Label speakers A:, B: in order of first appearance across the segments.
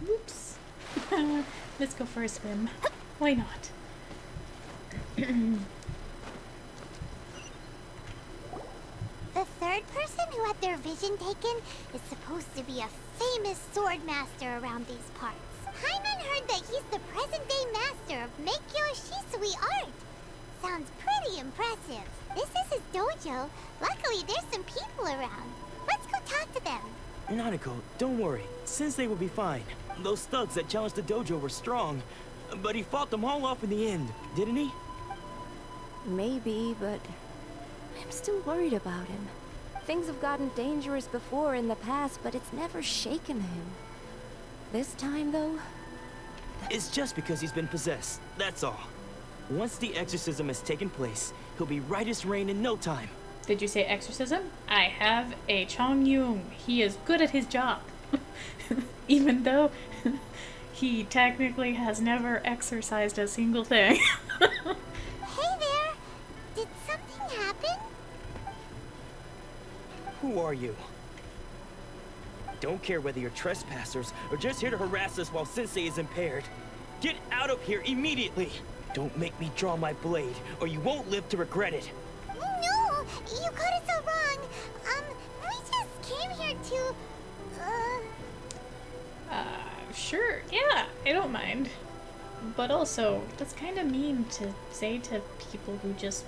A: Whoops. Let's go for a swim. Why not?
B: The third person who had their vision taken is supposed to be a famous sword master around these parts. Paimon heard that he's the present-day master of Meikyo Shisui art. Sounds pretty impressive. This is his dojo. Luckily, there's some people around. Let's go talk to them.
C: Nanako, don't worry. Sensei will be fine. Those thugs that challenged the dojo were strong, but he fought them all off in the end, didn't he?
D: Maybe, but I'm still worried about him. Things have gotten dangerous before in the past, but it's never shaken him. This time, though?
C: It's just because he's been possessed, that's all. Once the exorcism has taken place, he'll be right as rain in no time.
A: Did you say exorcism? I have a Chongyun. He is good at his job. Even though he technically has never exorcised a single thing.
B: Hey there! Did something happen?
C: Who are you? Don't care whether you're trespassers or just here to harass us while Sensei is impaired. Get out of here immediately! Don't make me draw my blade, or you won't live to regret it.
B: No! You got it so wrong! We just came here to...
A: Sure, yeah, I don't mind. But also, that's kind of mean to say to people who just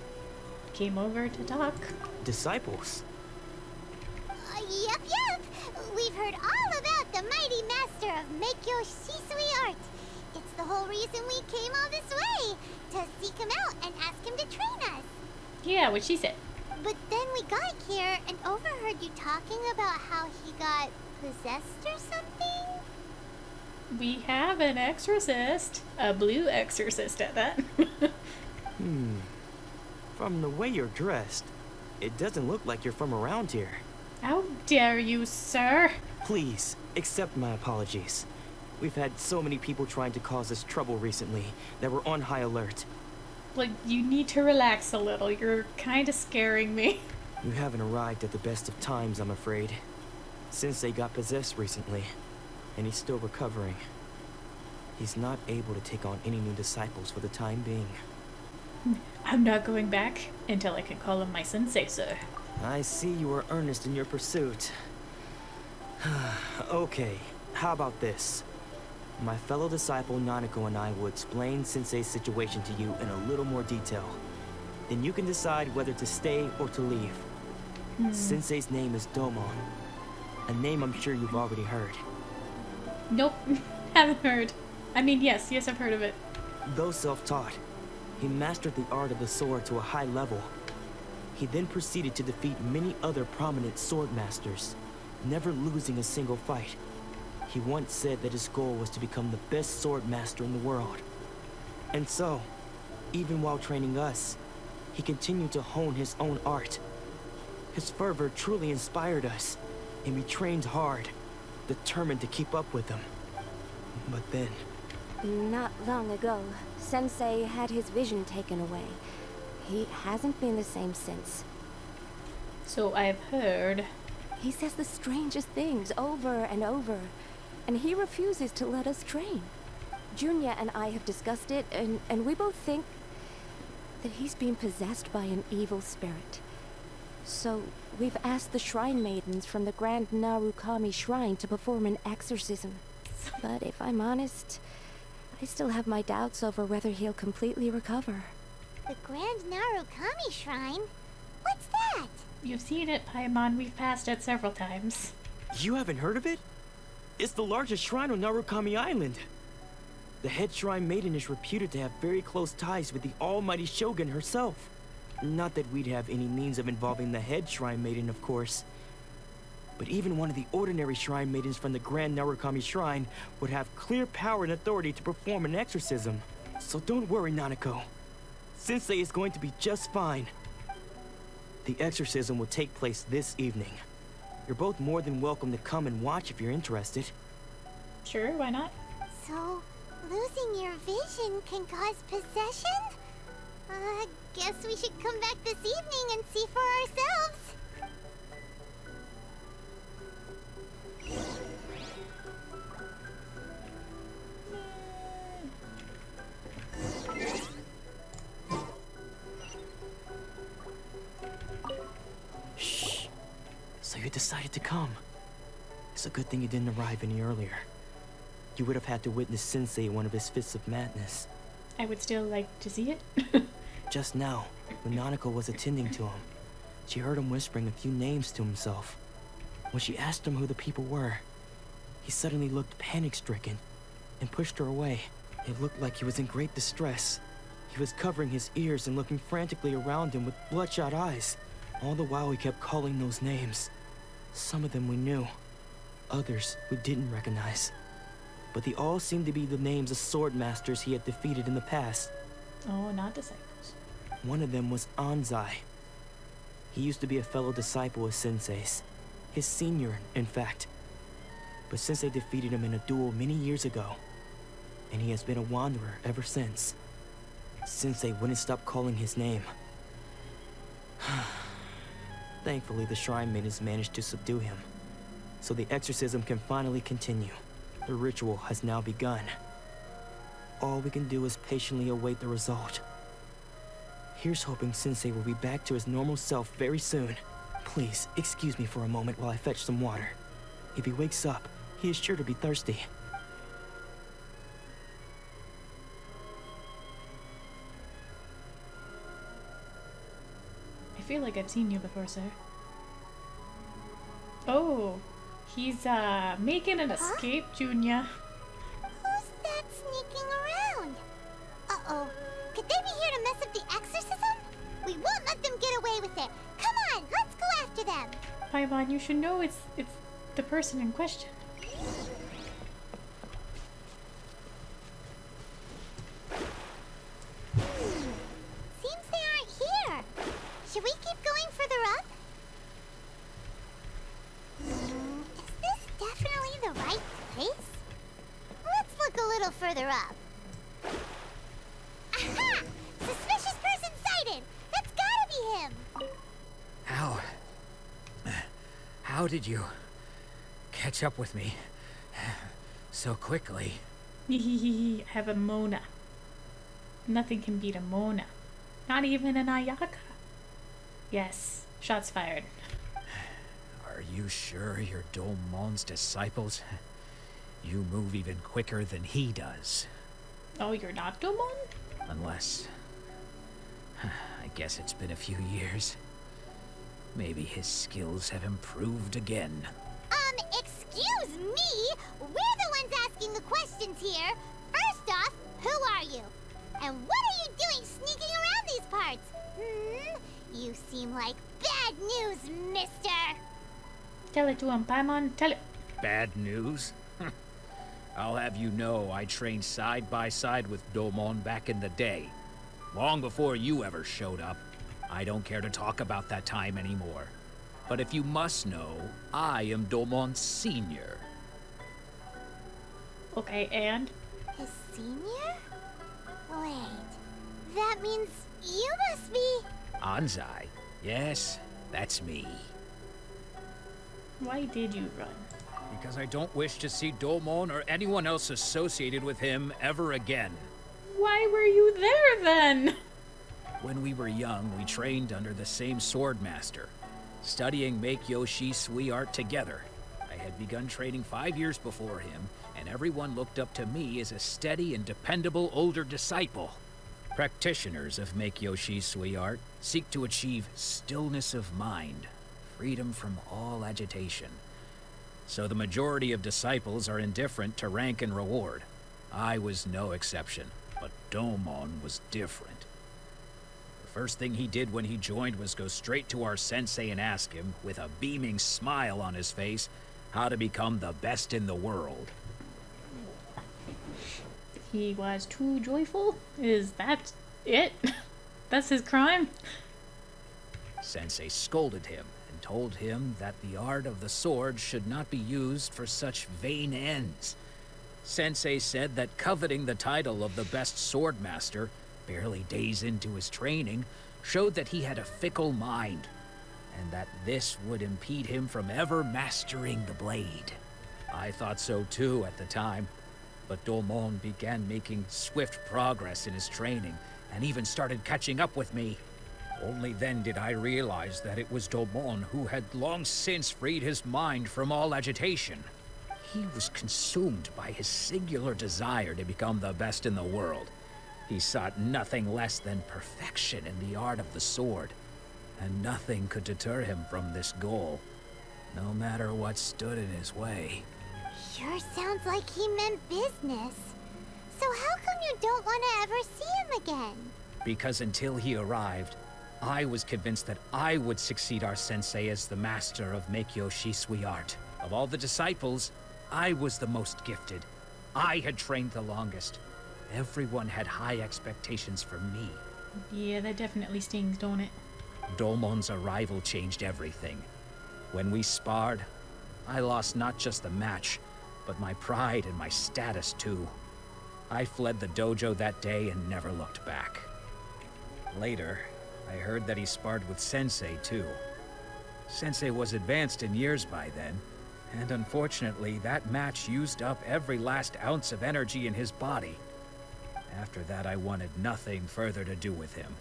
A: came over to talk.
C: Disciples?
B: Yep. We've heard all about the mighty master of Meikyo Shisui art. It's the whole reason we came all this way, to seek him out and ask him to train us.
A: Yeah, what she said.
B: But then we got here and overheard you talking about how he got possessed or something?
A: We have an exorcist. A blue exorcist at that.
C: From the way you're dressed, it doesn't look like you're from around here.
A: How dare you, sir?
C: Please, accept my apologies. We've had so many people trying to cause us trouble recently that we're on high alert.
A: Like, you need to relax a little. You're kind of scaring me.
C: You haven't arrived at the best of times, I'm afraid. Sensei got possessed recently, and he's still recovering. He's not able to take on any new disciples for the time being.
A: I'm not going back until I can call him my sensei, sir.
C: I see you are earnest in your pursuit. Okay, how about this? My fellow disciple Nanako and I will explain Sensei's situation to you in a little more detail. Then you can decide whether to stay or to leave. Sensei's name is Domon, a name I'm sure you've already heard.
A: Nope, haven't heard. I mean, yes, I've heard of it.
C: Though self-taught, he mastered the art of the sword to a high level. He then proceeded to defeat many other prominent sword masters, never losing a single fight. He once said that his goal was to become the best sword master in the world. And so, even while training us, he continued to hone his own art. His fervor truly inspired us, and we trained hard, determined to keep up with him. But then...
D: Not long ago, Sensei had his vision taken away. He hasn't been the same since.
A: So I've heard.
D: He says the strangest things over and over, and he refuses to let us train. Junya and I have discussed it, and we both think that he's being possessed by an evil spirit. So we've asked the shrine maidens from the Grand Narukami Shrine to perform an exorcism. But if I'm honest, I still have my doubts over whether he'll completely recover.
B: The Grand Narukami Shrine? What's that?
A: You've seen it, Paimon. We've passed it several times.
C: You haven't heard of it? It's the largest shrine on Narukami Island. The head shrine maiden is reputed to have very close ties with the almighty Shogun herself. Not that we'd have any means of involving the head shrine maiden, of course. But even one of the ordinary shrine maidens from the Grand Narukami Shrine would have clear power and authority to perform an exorcism. So don't worry, Nanako. Sensei is going to be just fine. The exorcism will take place this evening. You're both more than welcome to come and watch if you're interested.
A: Sure, why not?
B: So, losing your vision can cause possession? Guess we should come back this evening and see for ourselves.
C: to come. It's a good thing you didn't arrive any earlier. You would have had to witness Sensei one of his fits of madness.
A: I would still like to see it.
C: Just now, when Nanako was attending to him, she heard him whispering a few names to himself. When she asked him who the people were, he suddenly looked panic-stricken and pushed her away. It looked like he was in great distress. He was covering his ears and looking frantically around him with bloodshot eyes. All the while he kept calling those names. Some of them we knew, others we didn't recognize. But they all seemed to be the names of sword masters he had defeated in the past.
A: Oh, not disciples.
C: One of them was Anzai. He used to be a fellow disciple of Sensei's. His senior, in fact. But Sensei defeated him in a duel many years ago, and he has been a wanderer ever since. Sensei wouldn't stop calling his name. Thankfully, the shrine maidens managed to subdue him, so the exorcism can finally continue. The ritual has now begun. All we can do is patiently await the result. Here's hoping Sensei will be back to his normal self very soon. Please, excuse me for a moment while I fetch some water. If he wakes up, he is sure to be thirsty.
A: I feel like I've seen you before, sir. Oh, he's making an escape, Junya.
B: Who's that sneaking around? Uh-oh. Could they be here to mess up the exorcism? We won't let them get away with it. Come on, let's go after them.
A: Paimon, you should know it's the person in question.
B: Seems they aren't here. Should we keep going further up? Is this definitely the right place? Let's look a little further up. Aha! Suspicious person sighted! That's gotta be him!
E: How did you catch up with me so quickly?
A: I have a Mona. Nothing can beat a Mona. Not even an Ayaka. Yes, shots fired.
E: Are you sure you're Domon's disciples? You move even quicker than he does.
A: Oh, you're not Domon?
E: Unless... I guess it's been a few years. Maybe his skills have improved again.
B: Excuse me? We're the ones asking the questions here. First off, who are you? And what are you doing sneaking around these parts? You seem like bad news, mister.
A: Tell it to him, Paimon. Tell it.
E: Bad news? I'll have you know I trained side by side with Domon back in the day. Long before you ever showed up. I don't care to talk about that time anymore. But if you must know, I am Domon's senior.
A: Okay, and?
B: His senior? Wait, that means you must be...
E: Anzai? Yes, that's me.
A: Why did you run?
E: Because I don't wish to see Domon or anyone else associated with him ever again.
A: Why were you there then?
E: When we were young, we trained under the same sword master, studying Make-Yoshi Sui art together. I had begun training 5 years before him, and everyone looked up to me as a steady and dependable older disciple. Practitioners of Make-Yoshi Sui art seek to achieve stillness of mind, freedom from all agitation. So the majority of disciples are indifferent to rank and reward. I was no exception, but Domon was different. The first thing he did when he joined was go straight to our sensei and ask him, with a beaming smile on his face, how to become the best in the world.
A: He was too joyful? Is that it? That's his crime?
E: Sensei scolded him and told him that the art of the sword should not be used for such vain ends. Sensei said that coveting the title of the best sword master, barely days into his training, showed that he had a fickle mind, and that this would impede him from ever mastering the blade. I thought so too at the time, but Domon began making swift progress in his training, and even started catching up with me. Only then did I realize that it was Domon who had long since freed his mind from all agitation. He was consumed by his singular desire to become the best in the world. He sought nothing less than perfection in the art of the sword, and nothing could deter him from this goal, no matter what stood in his way.
B: Sure sounds like he meant business. So how come you don't want to ever see him again?
E: Because until he arrived, I was convinced that I would succeed our sensei as the master of Meikyo Shisui art. Of all the disciples, I was the most gifted. I had trained the longest. Everyone had high expectations for me.
A: Yeah, that definitely stings, don't it?
E: Domon's arrival changed everything. When we sparred, I lost not just the match, but my pride and my status too. I fled the dojo that day and never looked back. Later, I heard that he sparred with Sensei too. Sensei was advanced in years by then, and unfortunately that match used up every last ounce of energy in his body. After that, I wanted nothing further to do with him.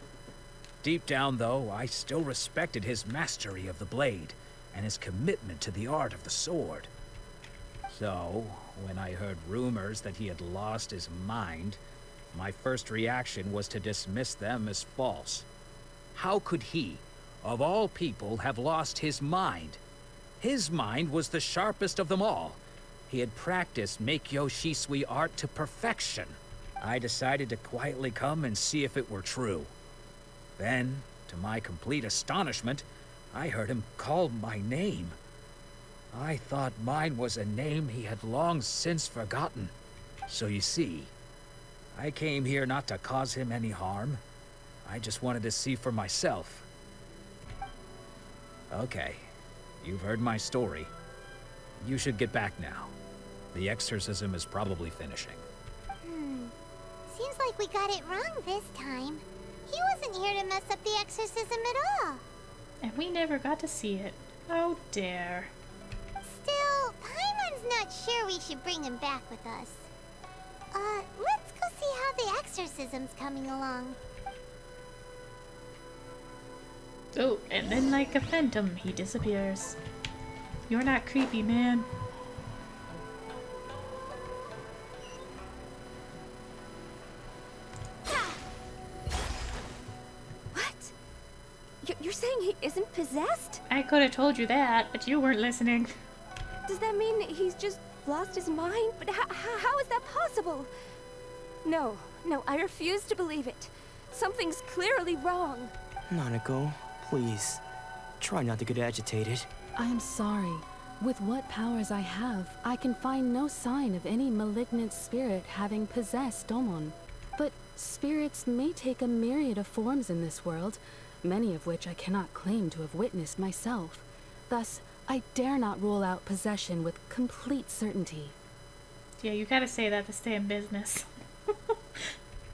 E: Deep down, though, I still respected his mastery of the blade and his commitment to the art of the sword. So, when I heard rumors that he had lost his mind, my first reaction was to dismiss them as false. How could he, of all people, have lost his mind? His mind was the sharpest of them all. He had practiced Meikyo Shisui art to perfection. I decided to quietly come and see if it were true. Then, to my complete astonishment, I heard him call my name. I thought mine was a name he had long since forgotten. So you see, I came here not to cause him any harm. I just wanted to see for myself. Okay, you've heard my story. You should get back now. The exorcism is probably finishing.
B: Seems like we got it wrong this time. He wasn't here to mess up the exorcism at all.
A: And we never got to see it. Oh, dare.
B: Still, Paimon's not sure we should bring him back with us. Let's go see how the exorcism's coming along.
A: Oh, and then like a phantom, he disappears. You're not creepy, man.
D: You're saying he isn't possessed?
A: I could have told you that, but you weren't listening.
D: Does that mean he's just lost his mind? But how is that possible? No, I refuse to believe it. Something's clearly wrong.
C: Nanako, please. Try not to get agitated.
F: I am sorry. With what powers I have, I can find no sign of any malignant spirit having possessed Domon. But spirits may take a myriad of forms in this world, many of which I cannot claim to have witnessed myself. Thus, I dare not rule out possession with complete certainty.
A: Yeah, you gotta say that to stay in business.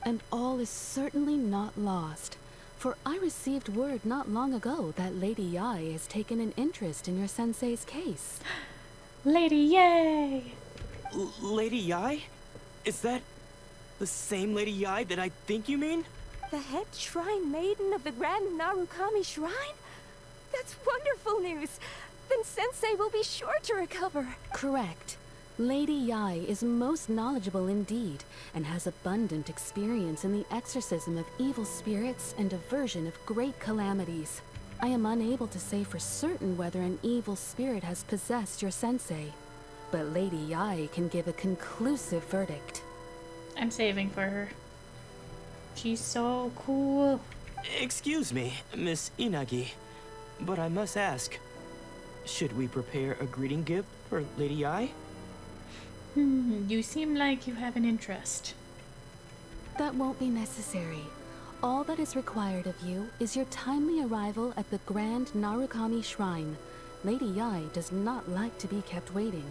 F: And all is certainly not lost, for I received word not long ago that Lady Yai has taken an interest in your sensei's case.
A: Lady Yay!
C: Lady Yai? Is that the same Lady Yai that I think you mean?
D: The head shrine maiden of the Grand Narukami Shrine? That's wonderful news! Then Sensei will be sure to recover.
F: Correct. Lady Yai is most knowledgeable indeed, and has abundant experience in the exorcism of evil spirits and aversion of great calamities. I am unable to say for certain whether an evil spirit has possessed your sensei, but Lady Yai can give a conclusive verdict.
A: I'm saving for her. She's so cool.
C: Excuse me, Miss Inagi, but I must ask, should we prepare a greeting gift for Lady Yai?
A: You seem like you have an interest.
F: That won't be necessary. All that is required of you is your timely arrival at the Grand Narukami Shrine. Lady Yai does not like to be kept waiting.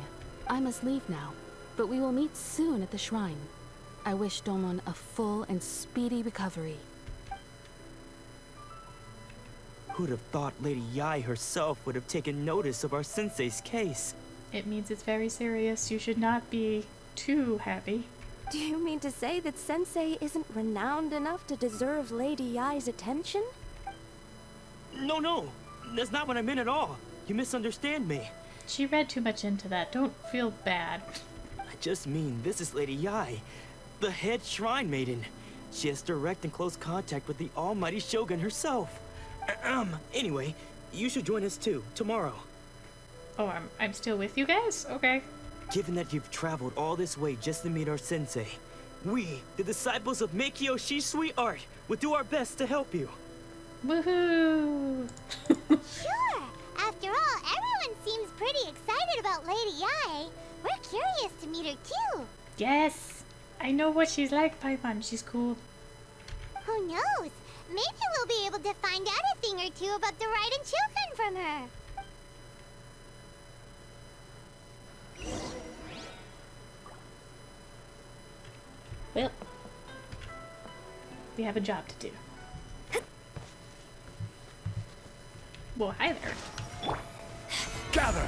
F: I must leave now, but we will meet soon at the shrine. I wish Domon a full and speedy recovery.
C: Who'd have thought Lady Yai herself would have taken notice of our sensei's case?
A: It means it's very serious. You should not be too happy.
D: Do you mean to say that Sensei isn't renowned enough to deserve Lady Yai's attention?
C: No. That's not what I meant at all. You misunderstand me.
A: She read too much into that. Don't feel bad.
C: I just mean this is Lady Yai, the head shrine maiden. She has direct and close contact with the almighty Shogun herself. Anyway, you should join us too, tomorrow.
A: Oh, I'm still with you guys? Okay.
C: Given that you've traveled all this way just to meet our sensei, we, the disciples of Meikyo Shisui Art, will do our best to help you.
A: Woohoo!
B: Sure! After all, everyone seems pretty excited about Lady Yai. We're curious to meet her too.
A: Yes! I know what she's like, Paimon. She's cool.
B: Who knows? Maybe we'll be able to find out a thing or two about the Raiden children from her.
A: Well, we have a job to do. Well, hi there.
E: Gather!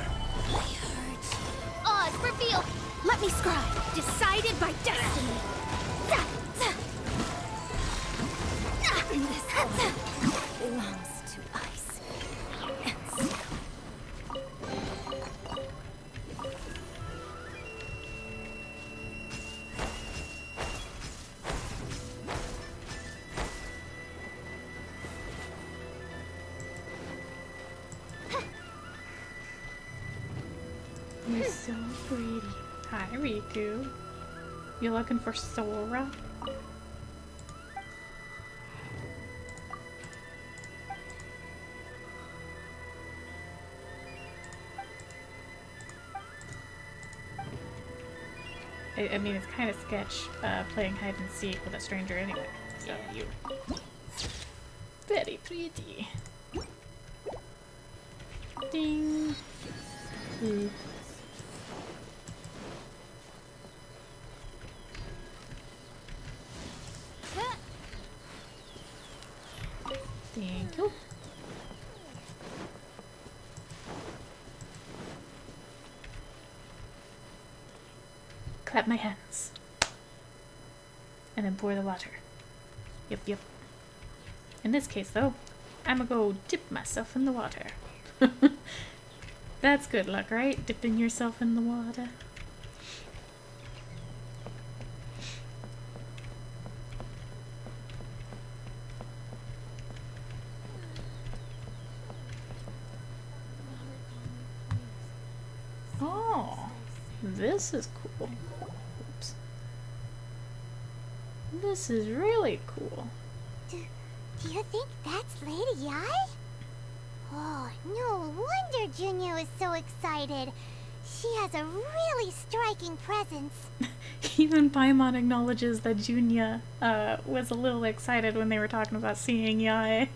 B: Oz, reveal! Let me scribe. Decided by destiny.
D: This one belongs to ice and snow.
A: You're so pretty. Hi, Riku. You looking for Sora? I mean, it's kind of sketch playing hide and seek with a stranger anyway. So you, very pretty. Ding. Ooh. Thank you. Clap my hands. And then pour the water. Yep. In this case, though, I'm gonna go dip myself in the water. That's good luck, right? Dipping yourself in the water. Oh, this is cool. Oops. This is really cool.
B: Do you think that's Lady Yai? Oh, no wonder Junya is so excited. She has a really striking presence.
A: Even Paimon acknowledges that Junya was a little excited when they were talking about seeing Yai.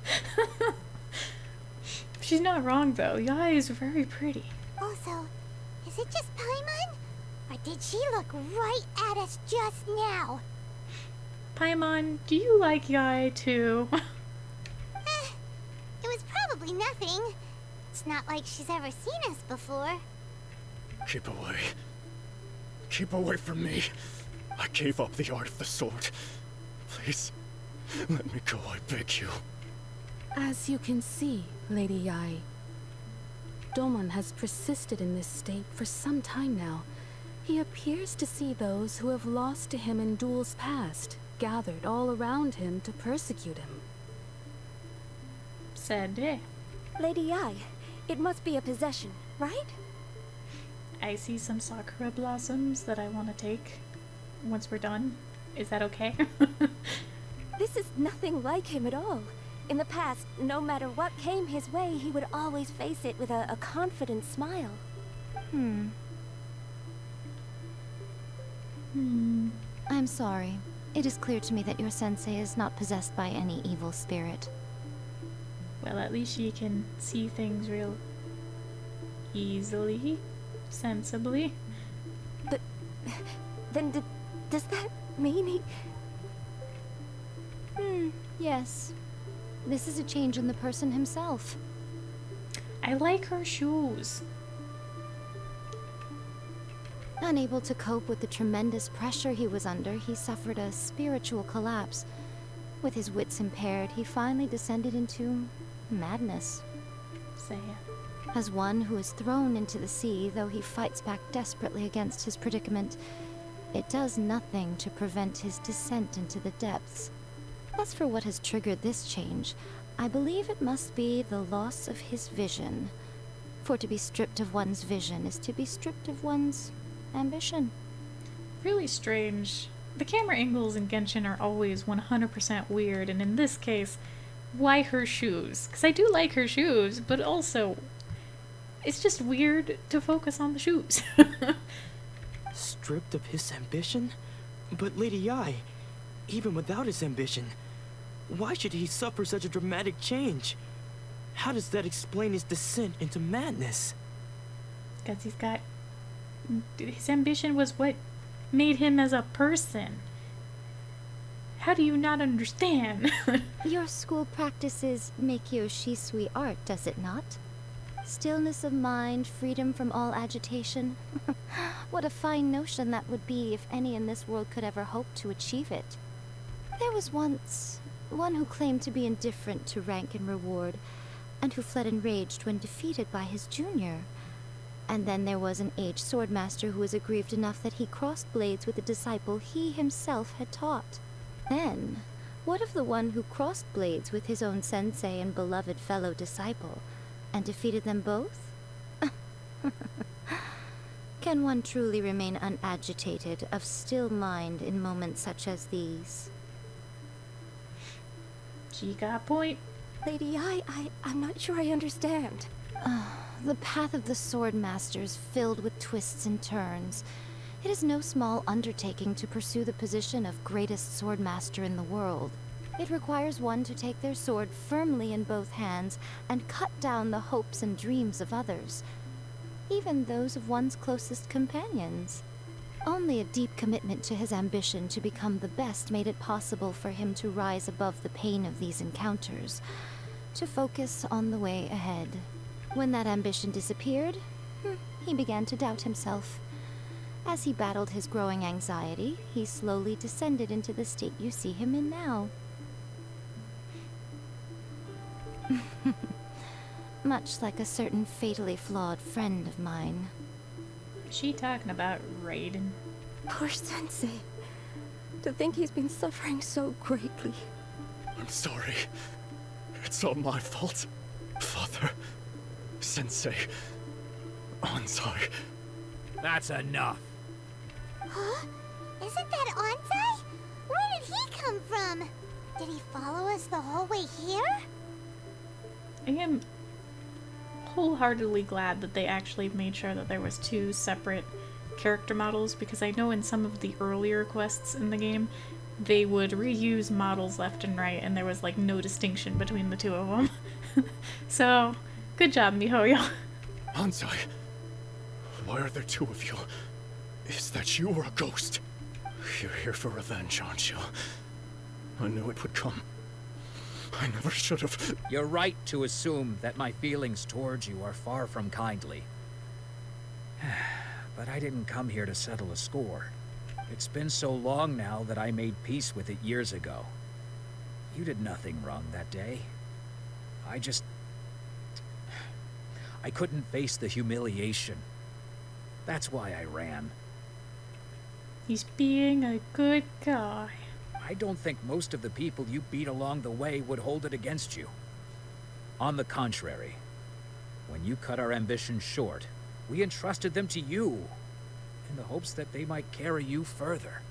A: She's not wrong, though. Yai is very pretty.
B: Also, is it just Paimon? Or did she look right at us just now?
A: Paimon, do you like Yai, too?
B: It was probably nothing. It's not like she's ever seen us before.
G: Keep away. Keep away from me. I gave up the art of the sword. Please, let me go, I beg you.
F: As you can see, Lady Yai, Domon has persisted in this state for some time now. He appears to see those who have lost to him in duels past, gathered all around him to persecute him.
A: Sad day.
D: Lady Yai, it must be a possession, right?
A: I see some sakura blossoms that I want to take once we're done. Is that okay?
D: This is nothing like him at all. In the past, no matter what came his way, he would always face it with a confident smile.
H: I'm sorry. It is clear to me that your sensei is not possessed by any evil spirit.
A: Well, at least she can see things real easily, sensibly.
D: But then does that mean he...
H: Yes. This is a change in the person himself.
A: I like her shoes.
H: Unable to cope with the tremendous pressure he was under, he suffered a spiritual collapse. With his wits impaired, he finally descended into madness.
A: Sad.
H: As one who is thrown into the sea, though he fights back desperately against his predicament, it does nothing to prevent his descent into the depths. As for what has triggered this change, I believe it must be the loss of his vision. For to be stripped of one's vision is to be stripped of one's ambition.
A: Really strange. The camera angles in Genshin are always 100% weird, and in this case, why her shoes? Because I do like her shoes, but also, it's just weird to focus on the shoes.
C: Stripped of his ambition? But Lady Yi, even without his ambition, why should he suffer such a dramatic change? How does that explain his descent into madness?
A: Because he's got... His ambition was what made him as a person. How do you not understand?
H: Your school practices Meikyo Shisui art, does it not? Stillness of mind, freedom from all agitation. What a fine notion that would be if any in this world could ever hope to achieve it. There was once one who claimed to be indifferent to rank and reward, and who fled enraged when defeated by his junior. And then there was an aged swordmaster who was aggrieved enough that he crossed blades with a disciple he himself had taught. Then, what of the one who crossed blades with his own sensei and beloved fellow disciple, and defeated them both? Can one truly remain unagitated, of still mind in moments such as these?
A: She got a point.
D: Lady, I'm not sure I understand.
H: The path of the Swordmaster is filled with twists and turns. It is no small undertaking to pursue the position of greatest Swordmaster in the world. It requires one to take their sword firmly in both hands and cut down the hopes and dreams of others, even those of one's closest companions. Only a deep commitment to his ambition to become the best made it possible for him to rise above the pain of these encounters, to focus on the way ahead. When that ambition disappeared, he began to doubt himself. As he battled his growing anxiety, he slowly descended into the state you see him in now. Much like a certain fatally flawed friend of mine.
A: Is she talking about Raiden?
D: Poor Sensei. To think he's been suffering so greatly.
G: I'm sorry. It's all my fault. Father, Sensei, Ansai.
E: That's enough.
B: Huh? Isn't that Ansai? Where did he come from? Did he follow us the whole way here?
A: I am wholeheartedly glad that they actually made sure that there was two separate character models, because I know in some of the earlier quests in the game they would reuse models left and right and there was like no distinction between the two of them. So, good job, MiHoYo.
G: Ansai, why are there two of you? Is that you or a ghost? You're here for revenge, aren't you? I knew it would come. I never should have.
E: You're right to assume that my feelings towards you are far from kindly. But I didn't come here to settle a score. It's been so long now that I made peace with it years ago. You did nothing wrong that day. I couldn't face the humiliation. That's why I ran.
A: He's being a good guy.
E: I don't think most of the people you beat along the way would hold it against you. On the contrary, when you cut our ambitions short, we entrusted them to you, in the hopes that they might carry you further.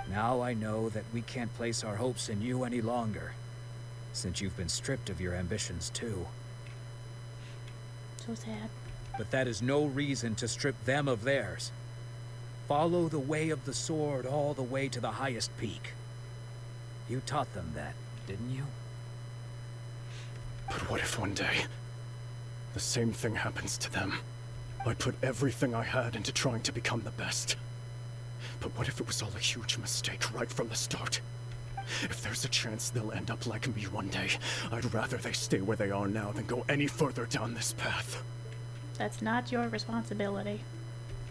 E: Now I know that we can't place our hopes in you any longer, since you've been stripped of your ambitions too.
A: So sad.
E: But that is no reason to strip them of theirs. Follow the way of the sword all the way to the highest peak. You taught them that, didn't you?
G: But what if one day, the same thing happens to them? I put everything I had into trying to become the best. But what if it was all a huge mistake right from the start? If there's a chance they'll end up like me one day, I'd rather they stay where they are now than go any further down this path.
A: That's not your responsibility.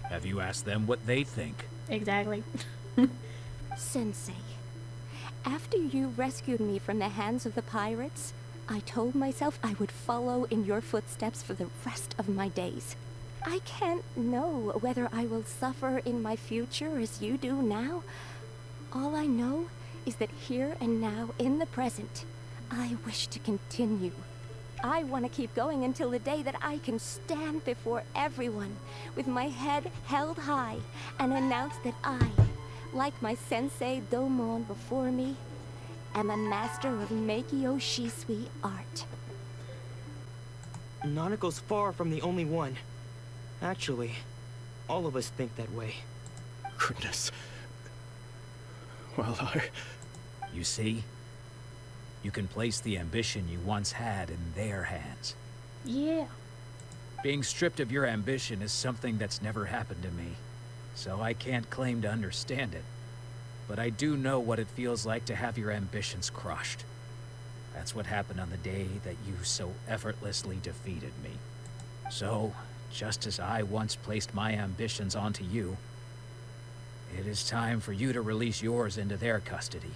E: Have you asked them what they think?
A: Exactly.
D: Sensei, after you rescued me from the hands of the pirates, I told myself I would follow in your footsteps for the rest of my days. I can't know whether I will suffer in my future as you do now. All I know is that here and now, in the present, I wish to continue. I want to keep going until the day that I can stand before everyone with my head held high and announce that I, like my sensei Domon before me, am a master of Meikyo Shisui art.
C: Nanako's far from the only one. Actually, all of us think that way.
G: Goodness. Well,
E: You see? You can place the ambition you once had in their hands.
A: Yeah.
E: Being stripped of your ambition is something that's never happened to me, so I can't claim to understand it. But I do know what it feels like to have your ambitions crushed. That's what happened on the day that you so effortlessly defeated me. So, just as I once placed my ambitions onto you, it is time for you to release yours into their custody.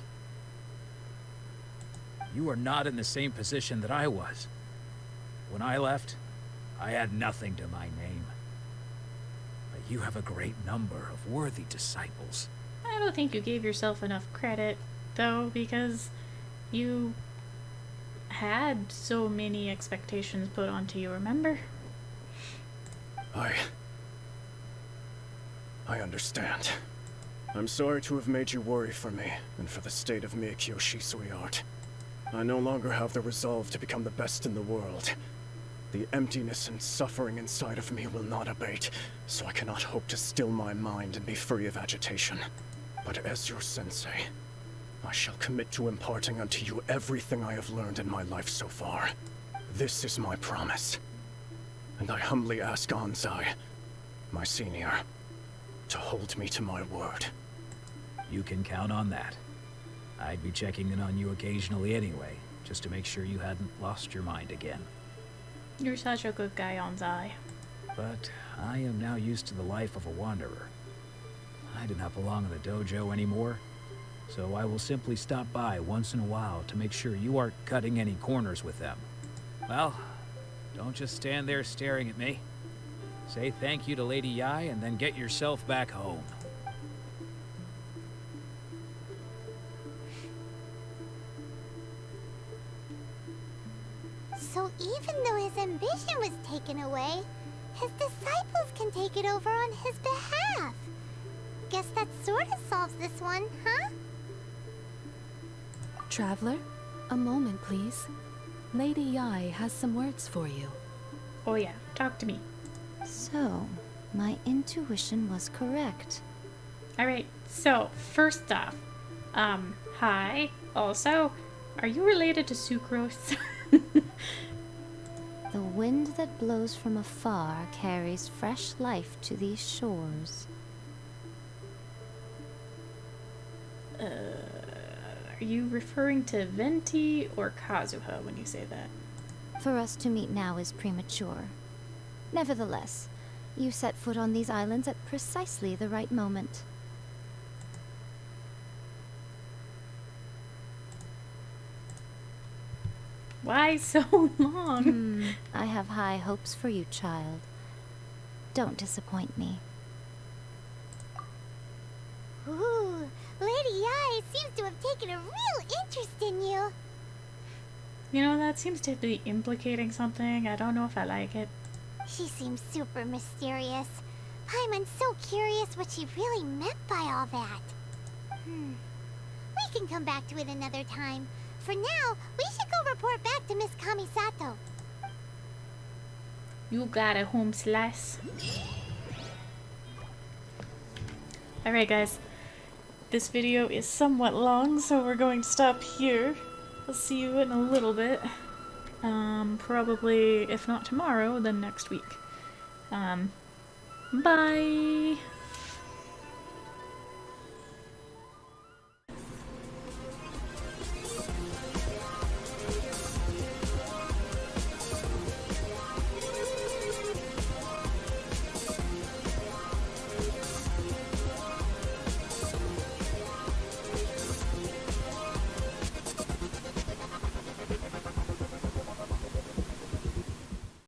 E: You are not in the same position that I was. When I left, I had nothing to my name. But you have a great number of worthy disciples.
A: I don't think you gave yourself enough credit, though, because you had so many expectations put onto you, remember?
G: I understand. I'm sorry to have made you worry for me, and for the state of Meikyo Shisui art. I no longer have the resolve to become the best in the world. The emptiness and suffering inside of me will not abate, so I cannot hope to still my mind and be free of agitation. But as your sensei, I shall commit to imparting unto you everything I have learned in my life so far. This is my promise. And I humbly ask Anzai, my senior, to hold me to my word.
E: You can count on that. I'd be checking in on you occasionally anyway, just to make sure you hadn't lost your mind again.
A: You're such a good guy, Anzai.
E: But I am now used to the life of a wanderer. I do not belong in the dojo anymore, so I will simply stop by once in a while to make sure you aren't cutting any corners with them. Well, don't just stand there staring at me. Say thank you to Lady Yai and then get yourself back home.
B: So even though his ambition was taken away, his disciples can take it over on his behalf. Guess that sort of solves this one, huh?
F: Traveler, a moment, please. Lady Yai has some words for you.
A: Oh yeah, talk to me.
H: So, my intuition was correct.
A: Alright, so, first off, hi. Also, are you related to Sucrose?
H: The wind that blows from afar carries fresh life to these shores.
A: Are you referring to Venti or Kazuha when you say that?
H: For us to meet now is premature. Nevertheless, you set foot on these islands at precisely the right moment.
A: Why so long?
H: I have high hopes for you, child. Don't disappoint me.
B: Ooh, Lady Yai seems to have taken a real interest in you.
A: You know, that seems to be implicating something. I don't know if I like it.
B: She seems super mysterious. Paimon's so curious what she really meant by all that. We can come back to it another time. For now, we should go report back to Miss Kamisato.
A: You got a home slice. Alright guys, this video is somewhat long, so we're going to stop here. I'll see you in a little bit. Probably, if not tomorrow, then next week. Bye!